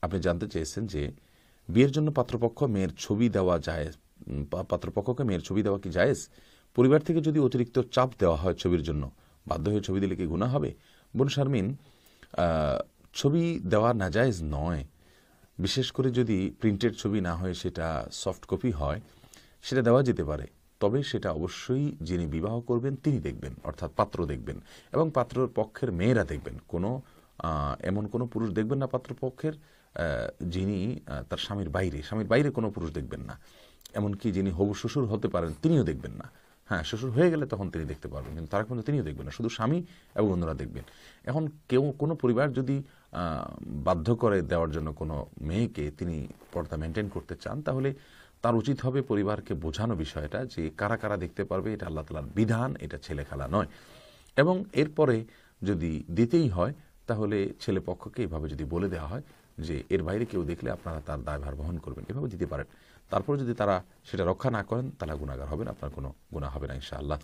আপনি জানতে চেয়েছেন যে বিয়ের জন্য পাত্রপক্ষ মেয়ের ছবি দেওয়া জায়েজ, পাত্রপক্ষকে মেয়ের ছবি দেওয়া কি জায়েজ? পরিবার থেকে যদি অতিরিক্ত চাপ দেওয়া হয় ছবির জন্য, বাধ্য হয়ে ছবি দিলে কি গুনাহ হবে? বোন শারমিন, ছবি দেওয়া নাজায়েজ নয়। বিশেষ করে যদি প্রিন্টেড ছবি না হয়, সেটা সফট কপি হয়, সেটা দেওয়া যেতে পারে। তবে সেটা অবশ্যই যিনি বিবাহ করবেন তিনি দেখবেন, অর্থাৎ পাত্র দেখবেন এবং পাত্রর পক্ষের মেয়েরা দেখবেন। এমন কোনো পুরুষ দেখবেন না পাত্রপক্ষের যিনি তার স্বামীর বাইরে কোনো পুরুষ দেখবেন না। এমনকি যিনি হবু শ্বশুর হতে পারেন তিনিও দেখবেন না। হ্যাঁ, শ্বশুর হয়ে গেলে তখন তিনি দেখতে পারবেন, কিন্তু তারা কিন্তু তিনিও দেখবেন না, শুধু স্বামী এবং অন্যরা দেখবেন। এখন কোনো পরিবার যদি বাধ্য করে দেওয়ার জন্য কোনো মেয়েকে তিনি পর্দা মেনটেন করতে চান, তাহলে তার উচিত হবে পরিবারকে বোঝানো বিষয়টা যে কারা কারা দেখতে পারবে, এটা আল্লাহ তাআলার বিধান, এটা ছেলে খেলা নয়। এবং এরপরে যদি দিতেই হয়, তাহলে ছেলে পক্ষকে এভাবে যদি বলে দেওয়া হয় যে এর বাইরে কেউ দেখলে আপনারা তার দায়ভার বহন করবেন, এভাবে দিতে পারেন। তারপরে যদি তারা সেটা রক্ষা না করেন, তারা গুনাহগার হবেন, আপনার কোনো গুনাহ হবে না ইনশাআল্লাহ।